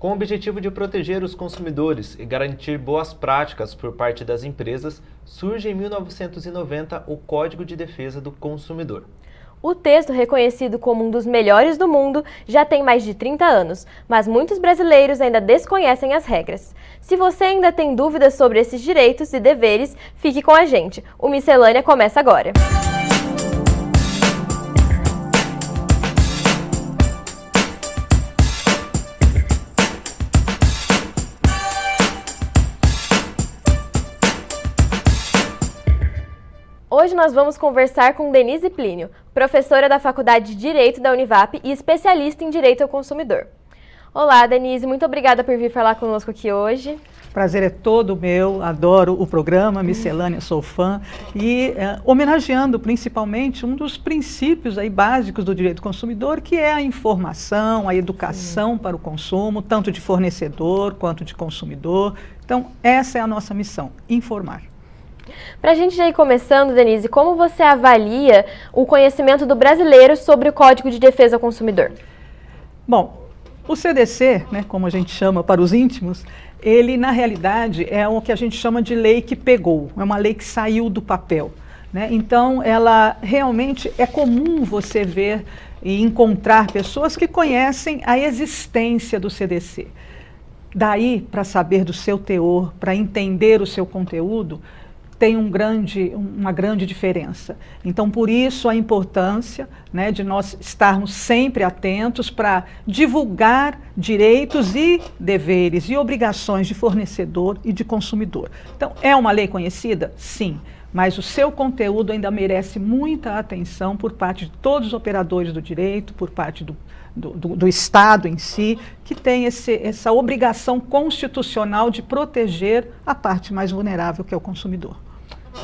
Com o objetivo de proteger os consumidores e garantir boas práticas por parte das empresas, surge em 1990 o Código de Defesa do Consumidor. O texto, reconhecido como um dos melhores do mundo, já tem mais de 30 anos, mas muitos brasileiros ainda desconhecem as regras. Se você ainda tem dúvidas sobre esses direitos e deveres, fique com a gente. O Miscelânea começa agora. Hoje nós vamos conversar com Denise Plínio, professora da Faculdade de Direito da Univap e especialista em Direito ao Consumidor. Olá, Denise, muito obrigada por vir falar conosco aqui hoje. Prazer é todo meu, adoro o programa Miscelânea, sou fã, e homenageando principalmente um dos princípios aí básicos do direito do consumidor, que é a informação, a educação para o consumo, tanto de fornecedor quanto de consumidor. Então, essa é a nossa missão, informar. Para a gente já ir começando, Denise, como você avalia o conhecimento do brasileiro sobre o Código de Defesa ao Consumidor? Bom, o CDC, né, como a gente chama para os íntimos, ele na realidade é o que a gente chama de lei que pegou, é uma lei que saiu do papel, né? Então, ela realmente é comum você ver e encontrar pessoas que conhecem a existência do CDC. Daí, para saber do seu teor, para entender o seu conteúdo, tem uma grande diferença. Então, por isso a importância, né, de nós estarmos sempre atentos para divulgar direitos e deveres e obrigações de fornecedor e de consumidor. Então, é uma lei conhecida? Sim, mas o seu conteúdo ainda merece muita atenção por parte de todos os operadores do direito, por parte do Estado em si, que tem essa obrigação constitucional de proteger a parte mais vulnerável, que é o consumidor.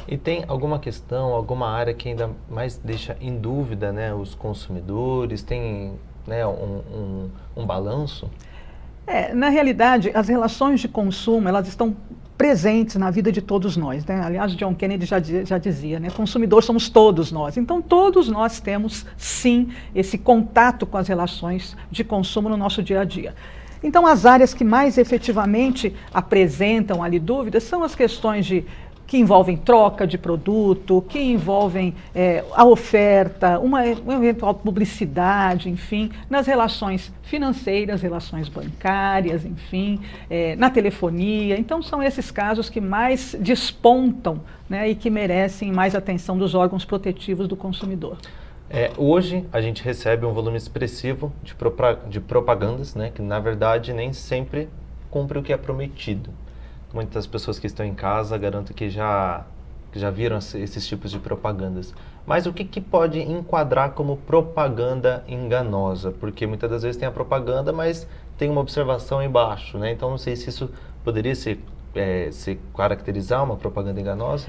E tem alguma questão, alguma área que ainda mais deixa em dúvida, né, os consumidores? Tem, né, um balanço? Na realidade, as relações de consumo, elas estão presentes na vida de todos nós, né? Aliás, John Kennedy já dizia, né? Consumidor somos todos nós. Então, todos nós temos, sim, esse contato com as relações de consumo no nosso dia a dia. Então, as áreas que mais efetivamente apresentam ali dúvidas são as questões que envolvem troca de produto, que envolvem a oferta, uma eventual publicidade, enfim, nas relações financeiras, relações bancárias, enfim, na telefonia. Então, são esses casos que mais despontam, né, e que merecem mais atenção dos órgãos protetivos do consumidor. Hoje, a gente recebe um volume expressivo de propagandas, né, que, na verdade, nem sempre cumpre o que é prometido. Muitas pessoas que estão em casa, garanto que já viram esses tipos de propagandas. Mas o que pode enquadrar como propaganda enganosa? Porque muitas das vezes tem a propaganda, mas tem uma observação embaixo, né? Então, não sei se isso poderia se caracterizar uma propaganda enganosa.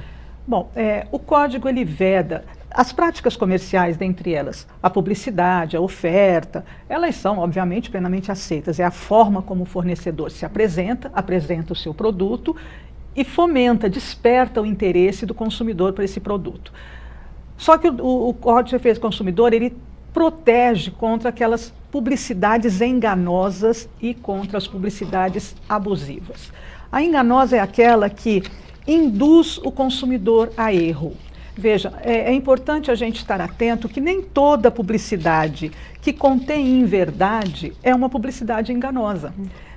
Bom, o código ele veda as práticas comerciais, dentre elas a publicidade, a oferta, elas são obviamente plenamente aceitas. É a forma como o fornecedor se apresenta o seu produto e fomenta, desperta o interesse do consumidor por esse produto. Só que o Código de Defesa do Consumidor, ele protege contra aquelas publicidades enganosas e contra as publicidades abusivas. A enganosa é aquela que induz o consumidor a erro. Veja, é importante a gente estar atento que nem toda publicidade que contém inverdade é uma publicidade enganosa,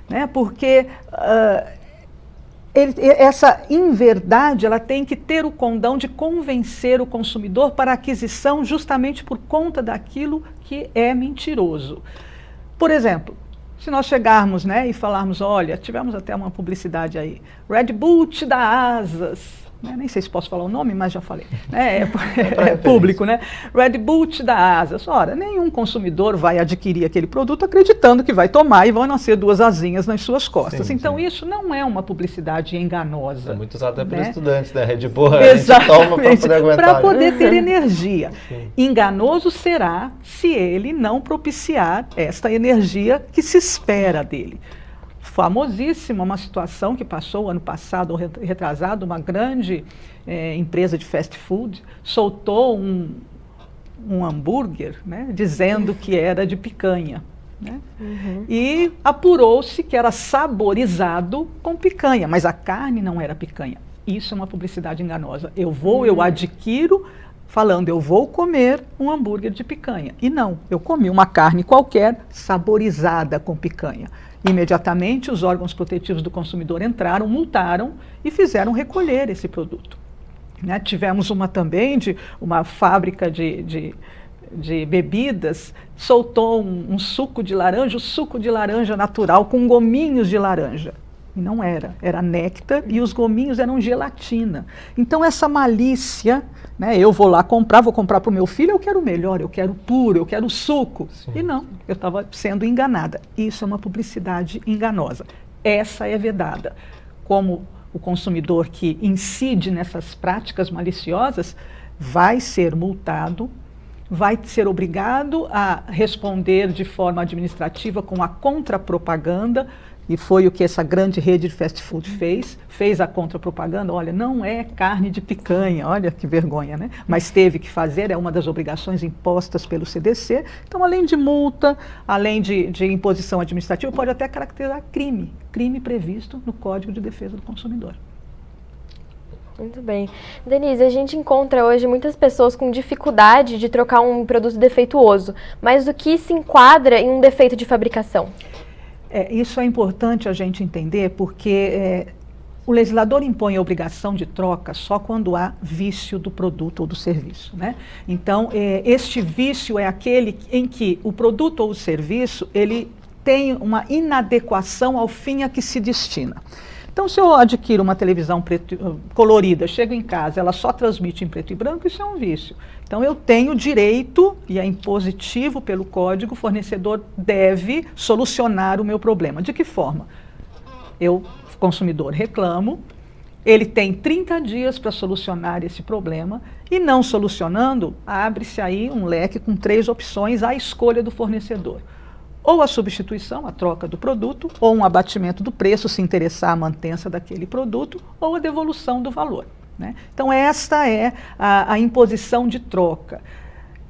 né? Porque essa inverdade ela tem que ter o condão de convencer o consumidor para a aquisição justamente por conta daquilo que é mentiroso. Por exemplo, se nós chegarmos, né, e falarmos, olha, tivemos até uma publicidade aí, Red Bull te dá asas, né? Nem sei se posso falar o nome, mas já falei, né? É público, né? Red Bull te dá asas. Ora, nenhum consumidor vai adquirir aquele produto acreditando que vai tomar e vão nascer duas asinhas nas suas costas. Sim, então, isso não é uma publicidade enganosa. É muito usado até por né? Estudantes, né? Red Bull, a gente toma para poder aguentar. Para poder ter energia. Sim. Enganoso será se ele não propiciar esta energia que se espera dele. Famosíssima, uma situação que passou ano passado, ou retrasado, uma grande empresa de fast food soltou um hambúrguer, né, dizendo que era de picanha. né? E apurou-se que era saborizado com picanha, mas a carne não era picanha. Isso é uma publicidade enganosa. Eu adquiro falando, eu vou comer um hambúrguer de picanha. E não, eu comi uma carne qualquer saborizada com picanha. Imediatamente, os órgãos protetivos do consumidor entraram, multaram e fizeram recolher esse produto. Né? Tivemos uma também de uma fábrica de bebidas, soltou um suco de laranja, o suco de laranja natural com gominhos de laranja. E não era, era néctar e os gominhos eram gelatina. Então essa malícia, né, eu vou lá comprar, vou comprar para o meu filho, eu quero o melhor, eu quero puro, eu quero suco. Sim. E não, eu estava sendo enganada. Isso é uma publicidade enganosa. Essa é vedada. Como o consumidor que incide nessas práticas maliciosas vai ser multado, vai ser obrigado a responder de forma administrativa com a contrapropaganda, e foi o que essa grande rede de fast food fez a contrapropaganda. Olha, não é carne de picanha, olha que vergonha, né? Mas teve que fazer, é uma das obrigações impostas pelo CDC. Então, além de multa, além de imposição administrativa, pode até caracterizar crime previsto no Código de Defesa do Consumidor. Muito bem. Denise, a gente encontra hoje muitas pessoas com dificuldade de trocar um produto defeituoso, mas o que se enquadra em um defeito de fabricação? Isso é importante a gente entender, porque o legislador impõe a obrigação de troca só quando há vício do produto ou do serviço, né? Então, este vício é aquele em que o produto ou o serviço ele tem uma inadequação ao fim a que se destina. Então, se eu adquiro uma televisão colorida, chego em casa, ela só transmite em preto e branco, isso é um vício. Então, eu tenho direito, e é impositivo pelo código, o fornecedor deve solucionar o meu problema. De que forma? Eu, consumidor, reclamo, ele tem 30 dias para solucionar esse problema, e não solucionando, abre-se aí um leque com 3 opções à escolha do fornecedor. Ou a substituição, a troca do produto, ou um abatimento do preço, se interessar a mantença daquele produto, ou a devolução do valor, né? Então, esta é a imposição de troca.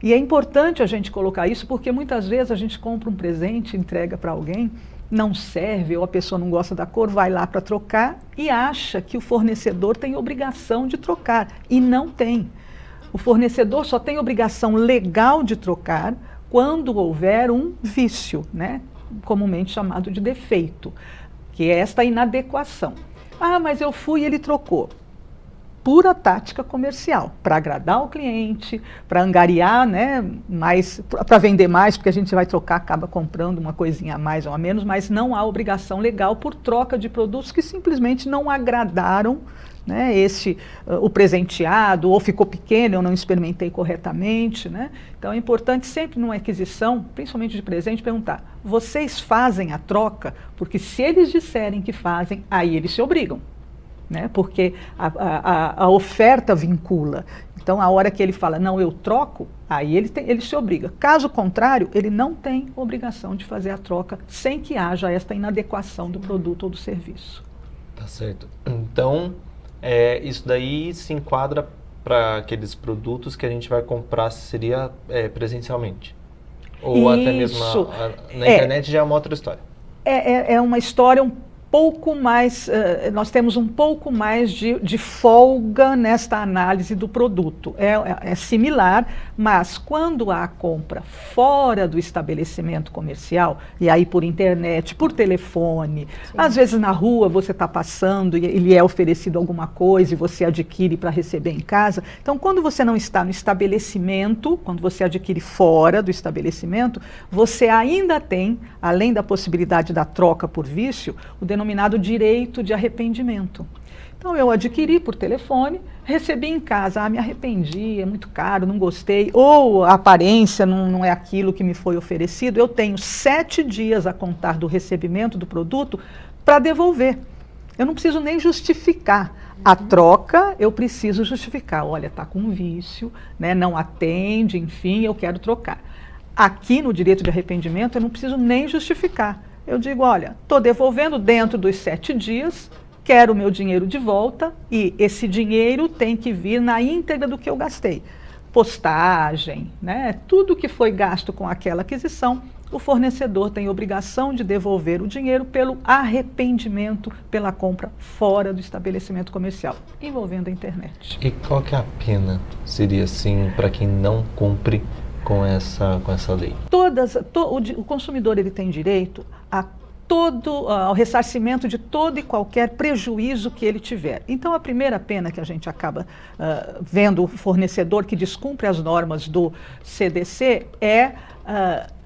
E é importante a gente colocar isso, porque muitas vezes a gente compra um presente, entrega para alguém, não serve, ou a pessoa não gosta da cor, vai lá para trocar e acha que o fornecedor tem obrigação de trocar. E não tem. O fornecedor só tem obrigação legal de trocar quando houver um vício, né, comumente chamado de defeito, que é esta inadequação. Ah, mas eu fui e ele trocou. Pura tática comercial, para agradar o cliente, para angariar, né, mais, para vender mais, porque a gente vai trocar, acaba comprando uma coisinha a mais ou a menos, mas não há obrigação legal por troca de produtos que simplesmente não agradaram, né, o presenteado, ou ficou pequeno, eu não experimentei corretamente, né? Então é importante sempre numa aquisição, principalmente de presente, perguntar, vocês fazem a troca? Porque se eles disserem que fazem, aí eles se obrigam, né? Porque a oferta vincula. Então a hora que ele fala, não, eu troco, aí ele se obriga. Caso contrário, ele não tem obrigação de fazer a troca sem que haja esta inadequação do produto ou do serviço. Tá certo. Então, isso daí se enquadra para aqueles produtos que a gente vai comprar, seria presencialmente? Ou até mesmo na internet já é uma outra história? É uma história um pouco mais, nós temos um pouco mais de folga nesta análise do produto. É similar, mas quando há compra fora do estabelecimento comercial, e aí por internet, por telefone, sim, às vezes na rua você está passando e lhe é oferecido alguma coisa e você adquire para receber em casa. Então, quando você não está no estabelecimento, quando você adquire fora do estabelecimento, você ainda tem, além da possibilidade da troca por vício, o denominado direito de arrependimento. Então, eu adquiri por telefone, recebi em casa, me arrependi, é muito caro, não gostei, ou a aparência não é aquilo que me foi oferecido, eu tenho 7 dias a contar do recebimento do produto para devolver. Eu não preciso nem justificar. A troca, eu preciso justificar. Olha, está com vício, né, não atende, enfim, eu quero trocar. Aqui no direito de arrependimento, eu não preciso nem justificar. Eu digo, olha, estou devolvendo dentro dos 7 dias, quero o meu dinheiro de volta e esse dinheiro tem que vir na íntegra do que eu gastei. Postagem, né? Tudo que foi gasto com aquela aquisição, o fornecedor tem obrigação de devolver o dinheiro pelo arrependimento pela compra fora do estabelecimento comercial, envolvendo a internet. E qual que é a pena, seria assim, para quem não cumpre com essa lei? O consumidor ele tem direito ao ressarcimento de todo e qualquer prejuízo que ele tiver. Então, a primeira pena que a gente acaba vendo o fornecedor que descumpre as normas do CDC é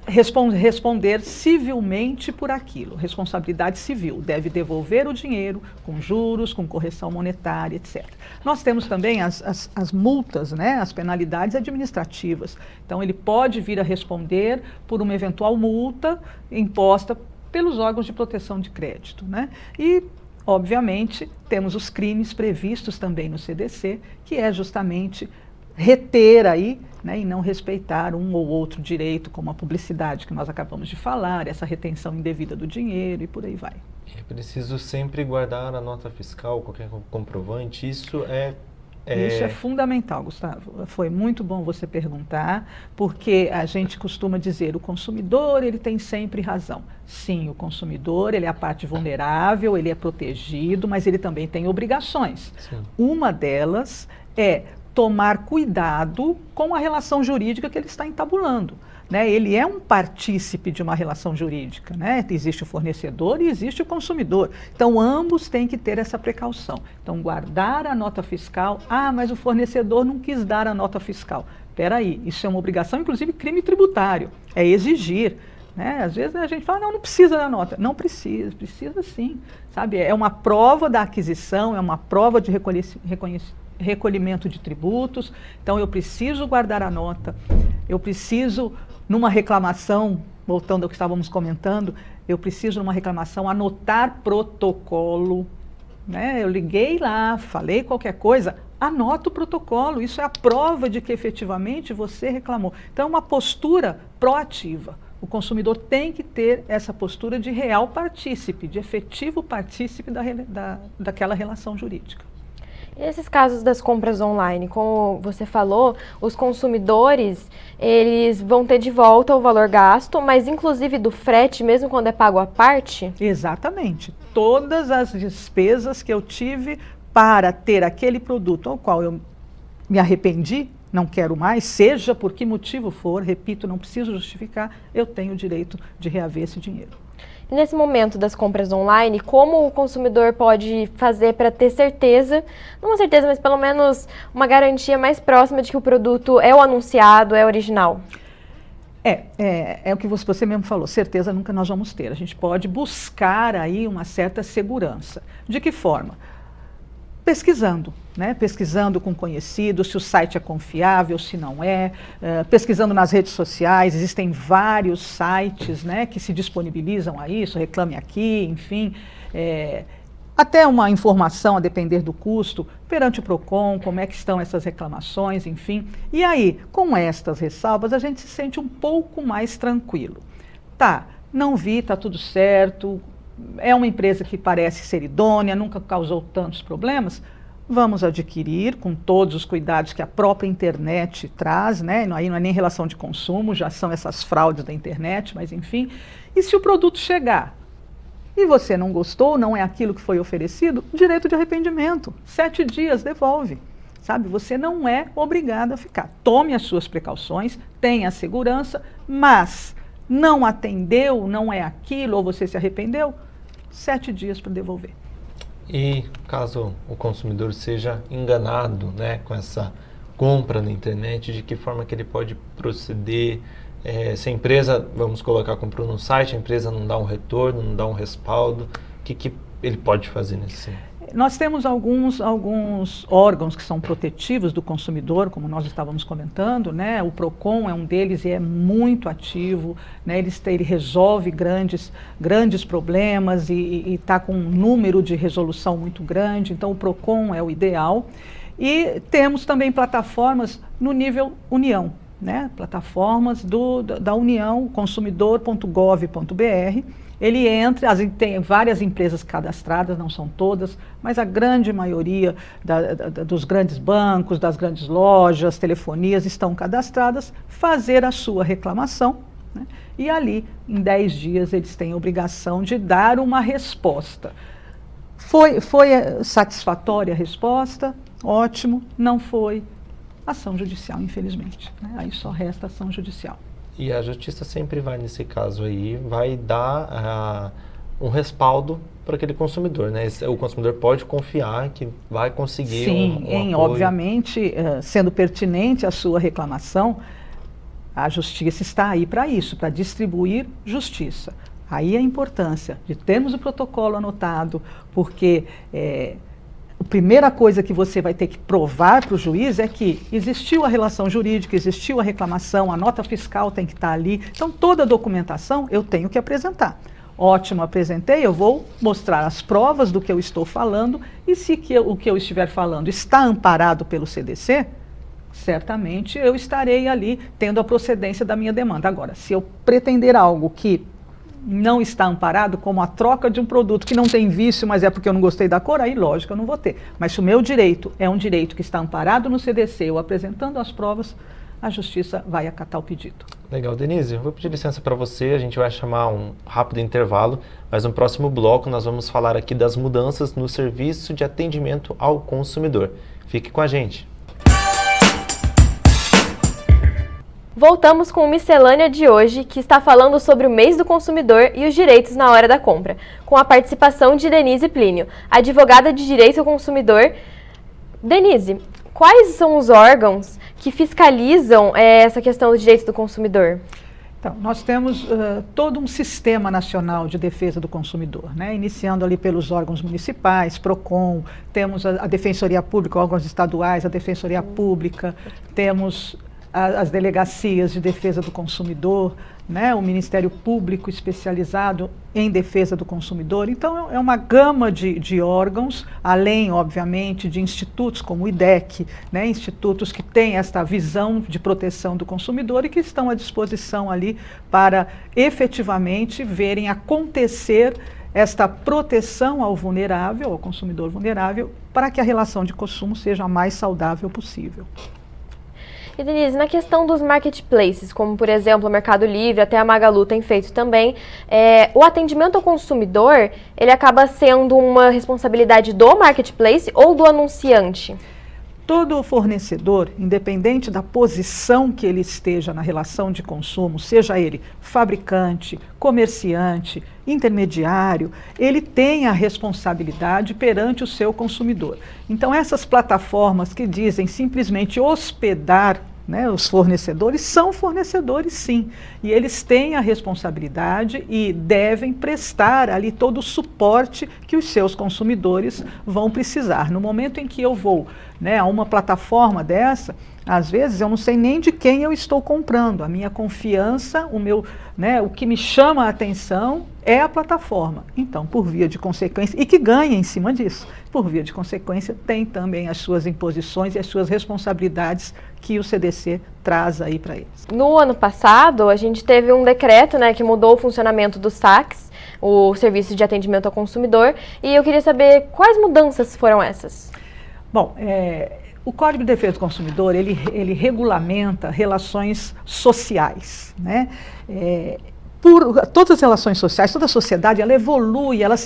responder civilmente por aquilo, responsabilidade civil, deve devolver o dinheiro com juros, com correção monetária, etc. Nós temos também as multas, né, as penalidades administrativas. Então, ele pode vir a responder por uma eventual multa imposta pelos órgãos de proteção de crédito, né? E, obviamente, temos os crimes previstos também no CDC, que é justamente reter aí, né, e não respeitar um ou outro direito, como a publicidade que nós acabamos de falar, essa retenção indevida do dinheiro e por aí vai. É preciso sempre guardar a nota fiscal, qualquer comprovante, Isso é fundamental, Gustavo. Foi muito bom você perguntar, porque a gente costuma dizer, o consumidor ele tem sempre razão. Sim, o consumidor ele é a parte vulnerável, ele é protegido, mas ele também tem obrigações. Sim. Uma delas é tomar cuidado com a relação jurídica que ele está entabulando. Né? Ele é um partícipe de uma relação jurídica, né? Existe o fornecedor e existe o consumidor. Então, ambos têm que ter essa precaução. Então, guardar a nota fiscal. Ah, mas o fornecedor não quis dar a nota fiscal. Espera aí, isso é uma obrigação, inclusive crime tributário. É exigir. Né? Às vezes a gente fala, não precisa da nota. Não precisa, precisa sim. Sabe? É uma prova da aquisição, é uma prova de recolhimento de tributos. Então, eu preciso guardar a nota, eu preciso, numa reclamação, voltando ao que estávamos comentando, eu preciso, numa reclamação, anotar protocolo. Né? Eu liguei lá, falei qualquer coisa, anota o protocolo. Isso é a prova de que efetivamente você reclamou. Então, é uma postura proativa. O consumidor tem que ter essa postura de real partícipe, de efetivo partícipe daquela relação jurídica. E nesses casos das compras online, como você falou, os consumidores, eles vão ter de volta o valor gasto, mas inclusive do frete, mesmo quando é pago à parte? Exatamente. Todas as despesas que eu tive para ter aquele produto ao qual eu me arrependi, não quero mais, seja por que motivo for, repito, não preciso justificar, eu tenho o direito de reaver esse dinheiro. E nesse momento das compras online, como o consumidor pode fazer para ter certeza, não uma certeza, mas pelo menos uma garantia mais próxima de que o produto é o anunciado, é original? É o que você mesmo falou, certeza nunca nós vamos ter. A gente pode buscar aí uma certa segurança. De que forma? Pesquisando, né? Pesquisando com conhecidos, se o site é confiável, se não é, pesquisando nas redes sociais, existem vários sites, né, que se disponibilizam a isso, Reclame Aqui, enfim, até uma informação a depender do custo, perante o PROCON, como é que estão essas reclamações, enfim. E aí, com estas ressalvas, a gente se sente um pouco mais tranquilo. Tá, não vi, tá tudo certo, é uma empresa que parece ser idônea, nunca causou tantos problemas, vamos adquirir com todos os cuidados que a própria internet traz, né? Aí não é nem relação de consumo, já são essas fraudes da internet, mas enfim. E se o produto chegar e você não gostou, não é aquilo que foi oferecido, direito de arrependimento, 7 dias, devolve. Sabe, você não é obrigado a ficar. Tome as suas precauções, tenha segurança, mas não atendeu, não é aquilo, ou você se arrependeu, 7 dias para devolver. E caso o consumidor seja enganado, né, com essa compra na internet, de que forma que ele pode proceder? Se a empresa, vamos colocar, comprou no site, a empresa não dá um retorno, não dá um respaldo, o que ele pode fazer nesse sentido? Nós temos alguns órgãos que são protetivos do consumidor, como nós estávamos comentando, né? O PROCON é um deles e é muito ativo, né? Ele resolve grandes problemas e está com um número de resolução muito grande, então o PROCON é o ideal. E temos também plataformas no nível União, né? Plataformas da União, consumidor.gov.br. Ele entra, tem várias empresas cadastradas, não são todas, mas a grande maioria dos grandes bancos, das grandes lojas, telefonias estão cadastradas, fazer a sua reclamação né? E ali, em 10 dias, eles têm a obrigação de dar uma resposta. Foi satisfatória a resposta? Ótimo. Não foi? Ação judicial, infelizmente, né? Aí só resta ação judicial. E a justiça sempre vai, nesse caso aí, vai dar um respaldo para aquele consumidor, né? O consumidor pode confiar que vai conseguir um apoio. Obviamente, sendo pertinente a sua reclamação, a justiça está aí para isso, para distribuir justiça. Aí a importância de termos o protocolo anotado, porque a primeira coisa que você vai ter que provar para o juiz é que existiu a relação jurídica, existiu a reclamação, a nota fiscal tem que estar ali. Então, toda a documentação eu tenho que apresentar. Ótimo, apresentei, eu vou mostrar as provas do que eu estou falando e se o que eu estiver falando está amparado pelo CDC, certamente eu estarei ali tendo a procedência da minha demanda. Agora, se eu pretender algo que não está amparado, como a troca de um produto que não tem vício, mas é porque eu não gostei da cor, aí lógico eu não vou ter. Mas se o meu direito é um direito que está amparado no CDC, eu apresentando as provas, a justiça vai acatar o pedido. Legal, Denise, eu vou pedir licença para você, a gente vai chamar um rápido intervalo, mas no próximo bloco nós vamos falar aqui das mudanças no serviço de atendimento ao consumidor. Fique com a gente. Voltamos com o Miscelânea de hoje, que está falando sobre o mês do consumidor e os direitos na hora da compra, com a participação de Denise Plínio, advogada de direito ao consumidor. Denise, quais são os órgãos que fiscalizam essa questão do direito do consumidor? Então, nós temos todo um sistema nacional de defesa do consumidor, né? Iniciando ali pelos órgãos municipais, PROCON, temos a Defensoria Pública, órgãos estaduais, a Defensoria Pública, temos as delegacias de defesa do consumidor, né? O Ministério Público especializado em defesa do consumidor. Então, é uma gama de órgãos, além, obviamente, de institutos como o IDEC, né? Institutos que têm esta visão de proteção do consumidor e que estão à disposição ali para efetivamente verem acontecer esta proteção ao vulnerável, ao consumidor vulnerável, para que a relação de consumo seja a mais saudável possível. E Denise, na questão dos marketplaces, como por exemplo o Mercado Livre, até a Magalu tem feito também, o atendimento ao consumidor, ele acaba sendo uma responsabilidade do marketplace ou do anunciante? Todo fornecedor, independente da posição que ele esteja na relação de consumo, seja ele fabricante, comerciante, intermediário, ele tem a responsabilidade perante o seu consumidor. Então, essas plataformas que dizem simplesmente hospedar, né, os fornecedores, são fornecedores sim, e eles têm a responsabilidade e devem prestar ali todo o suporte que os seus consumidores vão precisar. No momento em que eu vou, né, a uma plataforma dessa, às vezes eu não sei nem de quem eu estou comprando, a minha confiança, o que me chama a atenção é a plataforma. Então, por via de consequência, e que ganha em cima disso, por via de consequência, tem também as suas imposições e as suas responsabilidades que o CDC traz aí para eles. No ano passado, a gente teve um decreto, né, que mudou o funcionamento dos SACs, o Serviço de Atendimento ao Consumidor, e eu queria saber quais mudanças foram essas? Bom, o Código de Defesa do Consumidor, ele regulamenta relações sociais, né? Todas as relações sociais, toda a sociedade, ela evolui, ela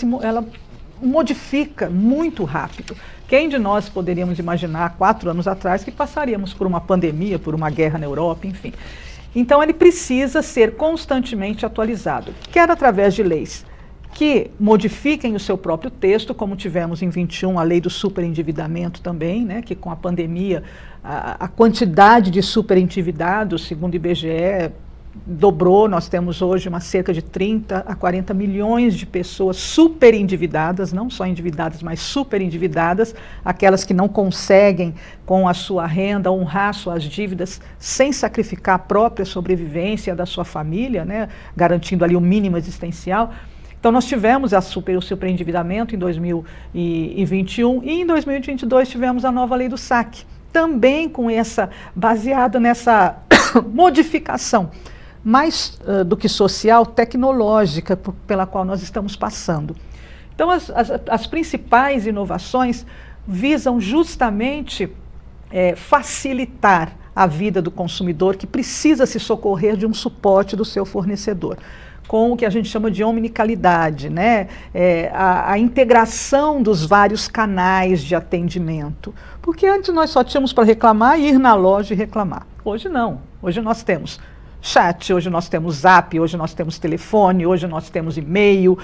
modifica muito rápido. Quem de nós poderíamos imaginar 4 anos atrás que passaríamos por uma pandemia, por uma guerra na Europa, enfim. Então ele precisa ser constantemente atualizado, quer através de leis que modifiquem o seu próprio texto, como tivemos em 21 a lei do superendividamento também, né, que com a pandemia a quantidade de superendividados, segundo o IBGE, dobrou. Nós temos hoje cerca de 30 a 40 milhões de pessoas superendividadas, não só endividadas, mas superendividadas, aquelas que não conseguem com a sua renda honrar suas dívidas sem sacrificar a própria sobrevivência da sua família, né, garantindo ali o mínimo existencial. Então, nós tivemos o superendividamento em 2021 e em 2022 tivemos a nova lei do saque, também baseada nessa modificação, mais do que social, tecnológica, pela qual nós estamos passando. Então, as principais inovações visam justamente facilitar a vida do consumidor que precisa se socorrer de um suporte do seu fornecedor, com o que a gente chama de omnicanalidade, né? A integração dos vários canais de atendimento. Porque antes nós só tínhamos para reclamar e ir na loja e reclamar. Hoje não. Hoje nós temos chat, hoje nós temos zap, hoje nós temos telefone, hoje nós temos e-mail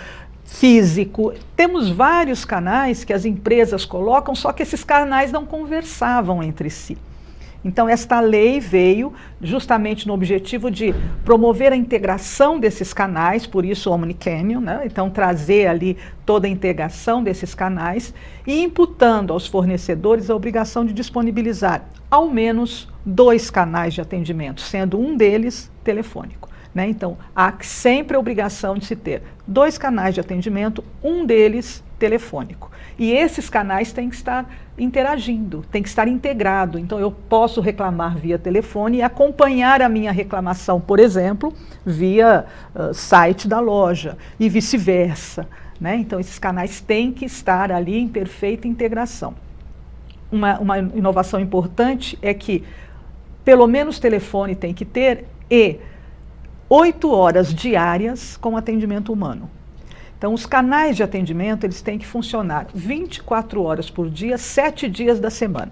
físico. Temos vários canais que as empresas colocam, só que esses canais não conversavam entre si. Então, esta lei veio justamente no objetivo de promover a integração desses canais, por isso o Omnicanal, né? Então trazer ali toda a integração desses canais e imputando aos fornecedores a obrigação de disponibilizar ao menos 2 canais de atendimento, sendo um deles telefônico, né? Então, há sempre a obrigação de se ter 2 canais de atendimento, um deles telefônico. E esses canais têm que estar interagindo, têm que estar integrado. Então, eu posso reclamar via telefone e acompanhar a minha reclamação, por exemplo, via site da loja e vice-versa, né? Então, esses canais têm que estar ali em perfeita integração. Uma inovação importante é que, pelo menos telefone tem que ter e 8 horas diárias com atendimento humano. Então, os canais de atendimento, eles têm que funcionar 24 horas por dia, 7 dias da semana.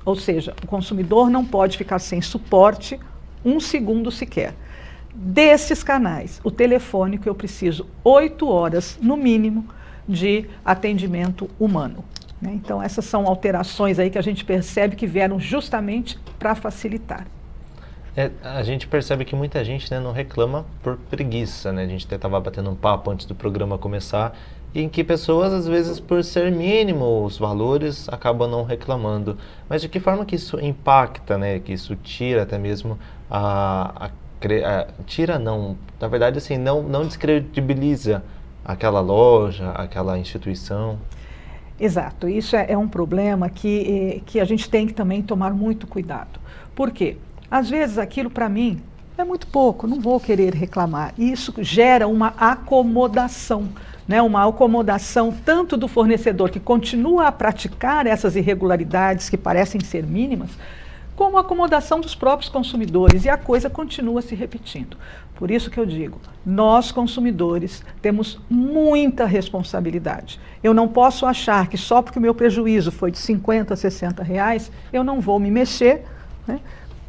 Ou seja, o consumidor não pode ficar sem suporte 1 segundo sequer. Desses canais, o telefônico, eu preciso 8 horas, no mínimo, de atendimento humano, né? Então, essas são alterações aí que a gente percebe que vieram justamente para facilitar. A gente percebe que muita gente, né, não reclama por preguiça, né? A gente até estava batendo um papo antes do programa começar, em que pessoas, às vezes, por ser mínimo os valores, acabam não reclamando. Mas de que forma que isso impacta, né? Que isso tira até mesmo tira não, na verdade, assim, não descredibiliza aquela loja, aquela instituição. Exato, isso é um problema que a gente tem que também tomar muito cuidado. Por quê? Às vezes aquilo para mim é muito pouco, não vou querer reclamar. E isso gera uma acomodação, né? Uma acomodação tanto do fornecedor que continua a praticar essas irregularidades que parecem ser mínimas, como a acomodação dos próprios consumidores, e a coisa continua se repetindo. Por isso que eu digo, nós consumidores temos muita responsabilidade. Eu não posso achar que só porque o meu prejuízo foi de 50 a 60 reais, eu não vou me mexer, né?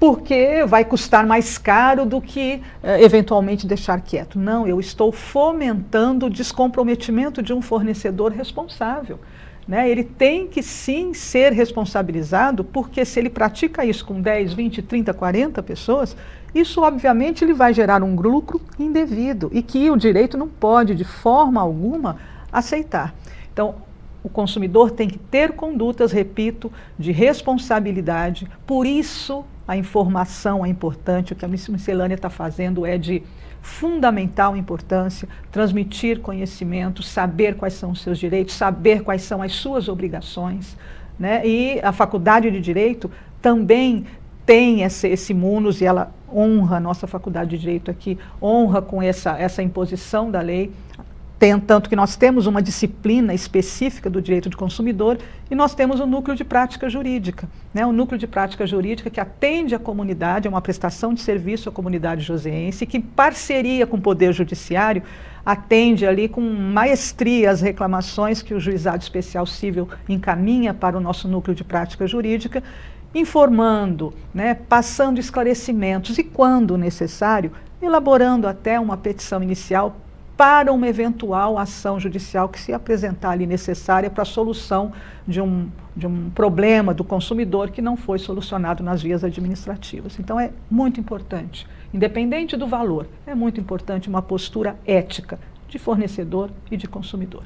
Porque vai custar mais caro do que eventualmente deixar quieto. Não, eu estou fomentando o descomprometimento de um fornecedor responsável, né? Ele tem que sim ser responsabilizado, porque se ele pratica isso com 10, 20, 30, 40 pessoas, isso obviamente ele vai gerar um lucro indevido e que o direito não pode de forma alguma aceitar. Então, o consumidor tem que ter condutas, repito, de responsabilidade, por isso a informação é importante, o que a Miscelânea está fazendo é de fundamental importância, transmitir conhecimento, saber quais são os seus direitos, saber quais são as suas obrigações, né? E a Faculdade de Direito também tem esse munus, e ela honra, a nossa Faculdade de Direito aqui, honra com essa imposição da lei. Tanto que nós temos uma disciplina específica do direito do consumidor e nós temos o núcleo de prática jurídica, né? O núcleo de prática jurídica que atende a comunidade, é uma prestação de serviço à comunidade joseense, que em parceria com o Poder Judiciário atende ali com maestria as reclamações que o Juizado Especial Cível encaminha para o nosso núcleo de prática jurídica, informando, né, passando esclarecimentos e, quando necessário, elaborando até uma petição inicial para uma eventual ação judicial que se apresentar ali necessária para a solução de um problema do consumidor que não foi solucionado nas vias administrativas. Então é muito importante, independente do valor, é muito importante uma postura ética de fornecedor e de consumidor.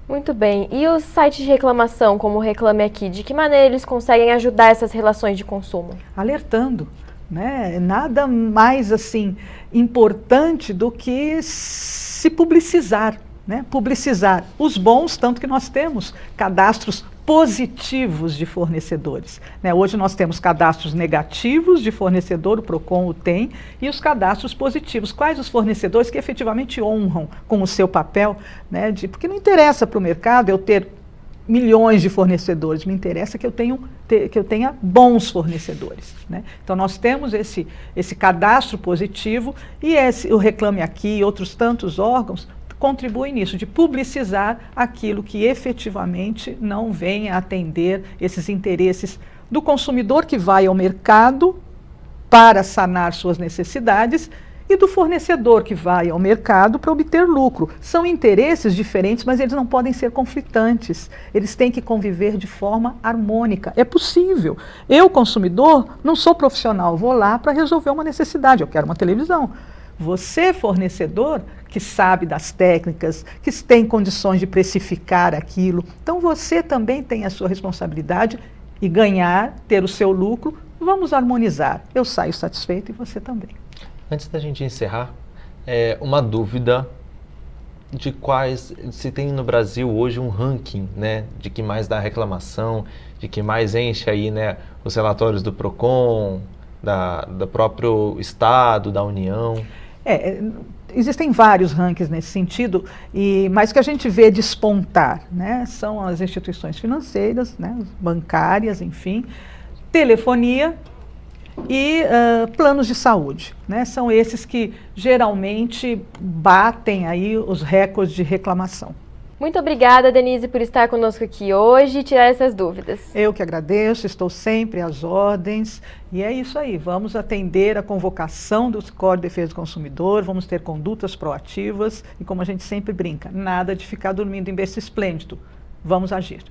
Muito bem. E os sites de reclamação, como o Reclame Aqui, de que maneira eles conseguem ajudar essas relações de consumo? Alertando, né? Nada mais assim importante do que se publicizar, né? Publicizar os bons, tanto que nós temos cadastros positivos de fornecedores, né? Hoje nós temos cadastros negativos de fornecedor, o PROCON o tem, e os cadastros positivos. Quais os fornecedores que efetivamente honram com o seu papel, né? Porque não interessa para o mercado eu ter milhões de fornecedores, me interessa que eu tenha que eu tenha bons fornecedores, né? Então nós temos esse cadastro positivo e o Reclame Aqui e outros tantos órgãos contribuem nisso, de publicizar aquilo que efetivamente não vem a atender esses interesses do consumidor que vai ao mercado para sanar suas necessidades e do fornecedor que vai ao mercado para obter lucro. São interesses diferentes, mas eles não podem ser conflitantes. Eles têm que conviver de forma harmônica. É possível. Eu, consumidor, não sou profissional, vou lá para resolver uma necessidade. Eu quero uma televisão. Você, fornecedor, que sabe das técnicas, que tem condições de precificar aquilo, então você também tem a sua responsabilidade e ganhar, ter o seu lucro. Vamos harmonizar. Eu saio satisfeito e você também. Antes da gente encerrar, uma dúvida de se tem no Brasil hoje um ranking, né, de que mais dá reclamação, de que mais enche aí, né, os relatórios do PROCON, do próprio Estado, da União. Existem vários rankings nesse sentido, mas o que a gente vê despontar, né, são as instituições financeiras, né, bancárias, enfim, telefonia e planos de saúde, né? São esses que geralmente batem aí os recordes de reclamação. Muito obrigada, Denise, por estar conosco aqui hoje e tirar essas dúvidas. Eu que agradeço, estou sempre às ordens e é isso aí, vamos atender a convocação do Código de Defesa do Consumidor, vamos ter condutas proativas e, como a gente sempre brinca, nada de ficar dormindo em berço esplêndido, vamos agir.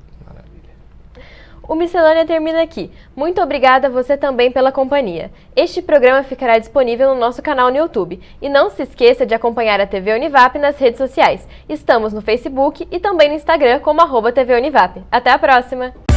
O Miscelânea termina aqui. Muito obrigada a você também pela companhia. Este programa ficará disponível no nosso canal no YouTube. E não se esqueça de acompanhar a TV Univap nas redes sociais. Estamos no Facebook e também no Instagram como @TV Univap. Até a próxima!